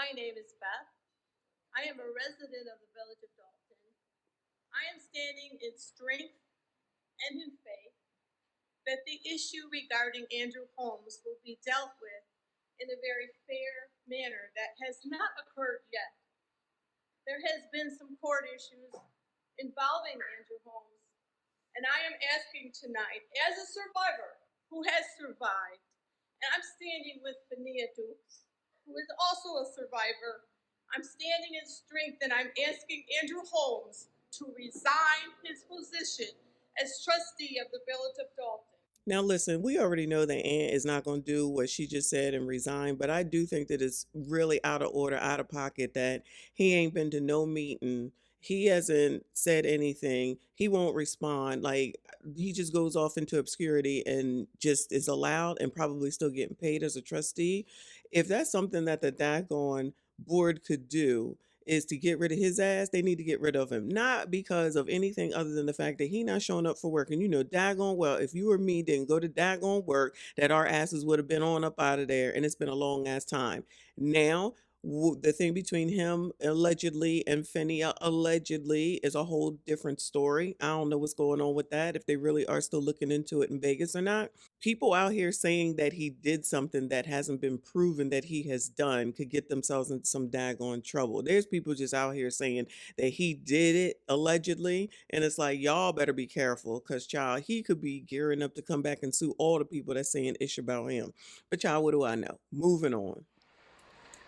My name is Beth. I am a resident of the village of Dolton. I am standing in strength and in faith that the issue regarding Andrew Holmes will be dealt with in a very fair manner that has not occurred yet. There has been some court issues involving Andrew Holmes, and I am asking tonight, as a survivor who has survived, and I'm standing with Fania Dukes, who is also a survivor. I'm standing in strength and I'm asking Andrew Holmes to resign his position as trustee of the village of Dolton. Now, listen, we already know that Ann is not going to do what she just said and resign, but I do think that it's really out of order, out of pocket that he ain't been to no meeting. He hasn't said anything. He won't respond. Like, he just goes off into obscurity and just is allowed and probably still getting paid as a trustee. If that's something that the daggone board could do, is to get rid of his ass, they need to get rid of him. Not because of anything other than the fact that he not showing up for work. And you know, daggone well, if you or me didn't go to daggone work, that our asses would have been on up out of there. And it's been a long ass time. Now, the thing between him allegedly and Fenia allegedly is a whole different story. I don't know what's going on with that, if they really are still looking into it in Vegas or not. People out here saying that he did something that hasn't been proven that he has done could get themselves into some daggone trouble. There's people just out here saying that he did it allegedly, and it's like, y'all better be careful, because child, he could be gearing up to come back and sue all the people that's saying ish about him. But child, what do I know? Moving on.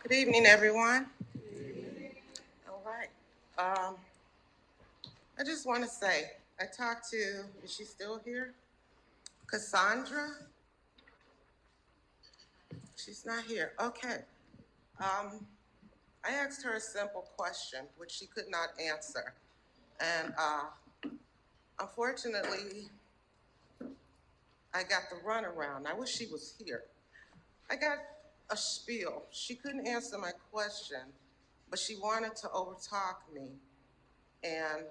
Good evening, everyone. All right. I just want to say, I talked to, is she still here? Cassandra? She's not here. Okay. I asked her a simple question, which she could not answer. And unfortunately, I got the runaround. I wish she was here. I got a spiel. She couldn't answer my question, but she wanted to overtalk me. And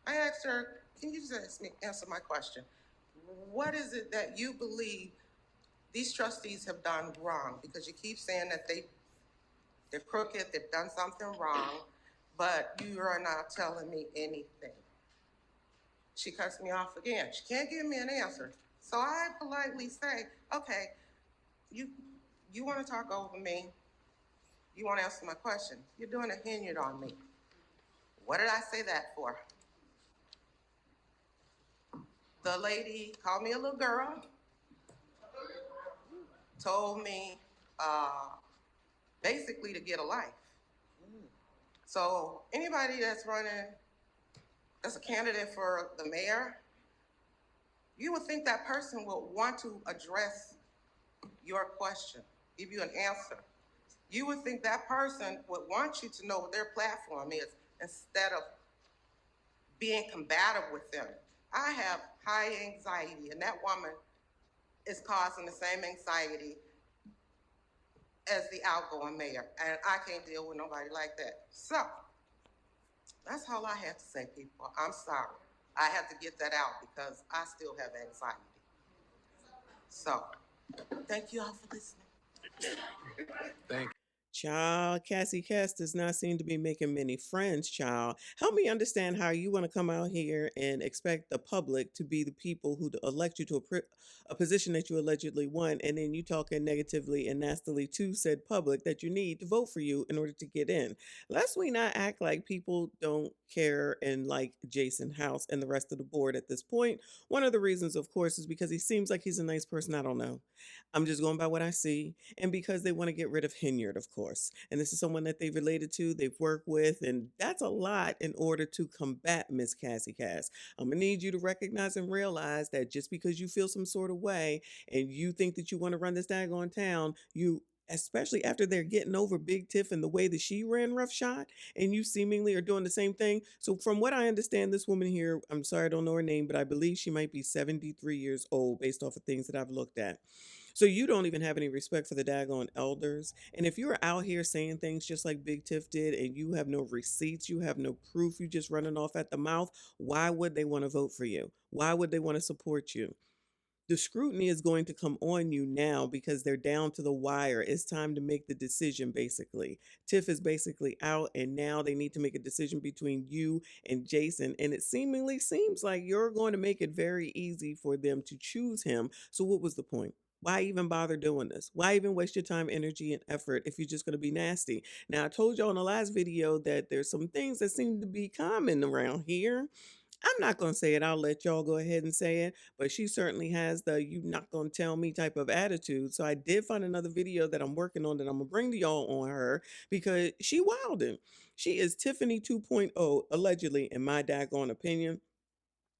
I asked her, can you just answer my question? What is it that you believe these trustees have done wrong? Because you keep saying that they're crooked, they've done something wrong, but you are not telling me anything. She cuts me off again. She can't give me an answer. So I politely say, okay, you want to talk over me? You want to answer my question? You're doing a Henyard on me. What did I say that for? The lady called me a little girl, told me basically to get a life. So anybody that's running as a candidate for the mayor, you would think that person would want to address your question, give you an answer. You would think that person would want you to know what their platform is instead of being combative with them. I have high anxiety, and that woman is causing the same anxiety as the outgoing mayor, and I can't deal with nobody like that. So that's all I have to say, people. I'm sorry. I have to get that out because I still have anxiety. So thank you all for listening. Thank you. Child, Cassie Cass does not seem to be making many friends, child. Help me understand how you want to come out here and expect the public to be the people who elect you to a position that you allegedly won, and then you talking negatively and nastily to said public that you need to vote for you in order to get in. Lest we not act like people don't care and like Jason House and the rest of the board at this point. One of the reasons, of course, is because he seems like he's a nice person. I don't know. I'm just going by what I see. And because they want to get rid of Henyard, of course. And this is someone that they've related to, they've worked with, and that's a lot in order to combat Miss Cassie Cass. I'm going to need you to recognize and realize that just because you feel some sort of way and you think that you want to run this daggone town, you especially after they're getting over Big Tiff and the way that she ran roughshod, and you seemingly are doing the same thing. So from what I understand, this woman here, I'm sorry I don't know her name, but I believe she might be 73 years old based off of things that I've looked at. So you don't even have any respect for the daggone elders. And if you're out here saying things just like Big Tiff did and you have no receipts, you have no proof, you just running off at the mouth, why would they want to vote for you? Why would they want to support you? The scrutiny is going to come on you now because they're down to the wire. It's time to make the decision, basically. Tiff is basically out, and now they need to make a decision between you and Jason. And it seemingly seems like you're going to make it very easy for them to choose him. So, what was the point? Why even bother doing this? Why even waste your time, energy, and effort if you're just going to be nasty? Now, I told y'all in the last video that there's some things that seem to be common around here. I'm not going to say it. I'll let y'all go ahead and say it. But she certainly has the "you not going to tell me" type of attitude. So I did find another video that I'm working on that I'm going to bring to y'all on her because she wildin'. She is Tiffany 2.0, allegedly, in my daggone opinion.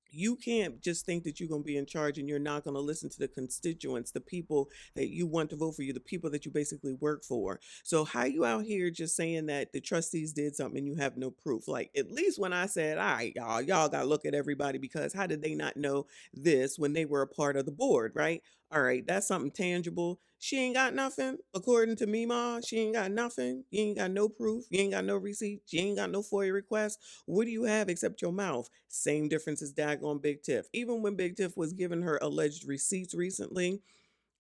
You can't just think that you're going to be in charge and you're not going to listen to the constituents, the people that you want to vote for you, the people that you basically work for. So how you out here just saying that the trustees did something and you have no proof? Like, at least when I said, all right, y'all got to look at everybody, because how did they not know this when they were a part of the board, right? All right, that's something tangible. She ain't got nothing. According to me, Ma, she ain't got nothing. You ain't got no proof. You ain't got no receipt. You ain't got no FOIA request. What do you have except your mouth? Same difference as daggone Big Tiff. Even when Big Tiff was giving her alleged receipts recently,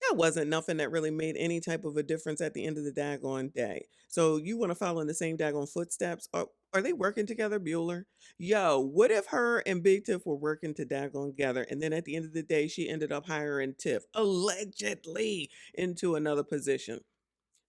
that wasn't nothing that really made any type of a difference at the end of the daggone day. So you want to follow in the same daggone footsteps? Are they working together, Bueller? Yo, what if her and Big Tiff were working to daggone together, and then at the end of the day, she ended up hiring Tiff, allegedly, into another position?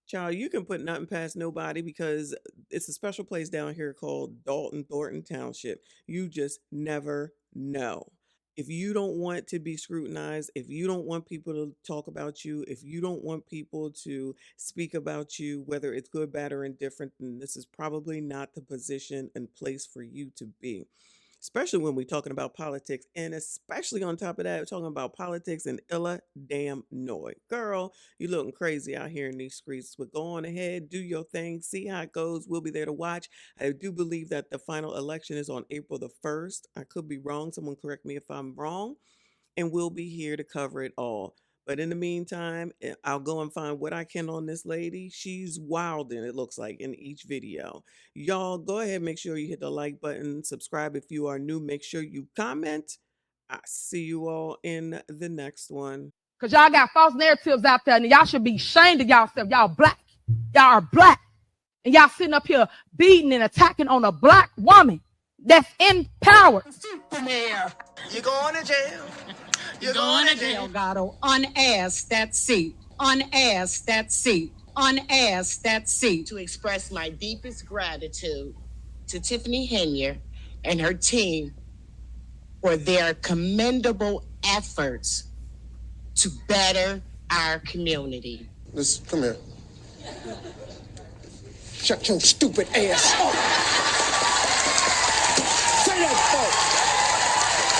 Child, you can put nothing past nobody because it's a special place down here called Dolton Thornton Township. You just never know. If you don't want to be scrutinized, if you don't want people to talk about you, if you don't want people to speak about you, whether it's good, bad, or indifferent, then this is probably not the position and place for you to be, especially when we're talking about politics, and especially on top of that, we're talking about politics in Illinois. Girl, you looking crazy out here in these streets. But go on ahead, do your thing, see how it goes. We'll be there to watch. I do believe that the final election is on April the 1st. I could be wrong. Someone correct me if I'm wrong. And we'll be here to cover it all. But in the meantime, I'll go and find what I can on this lady. She's wilding, it looks like, in each video. Y'all, go ahead, make sure you hit the like button, subscribe if you are new, make sure you comment. I see you all in the next one. Because y'all got false narratives out there, and y'all should be ashamed of y'allself. Y'all black. Y'all are black. And y'all sitting up here beating and attacking on a black woman that's in power. Mayor, you're going to jail. You're going to jail. Delgado, unasked that seat. Unasked that seat. Unasked that seat. To express my deepest gratitude to Tiffany Henya and her team for their commendable efforts to better our community. Listen, come here. Shut your stupid ass up. Say that, folks.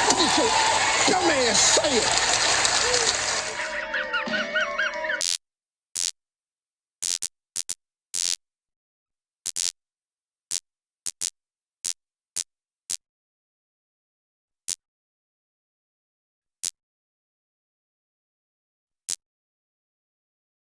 What did your dumb ass say it?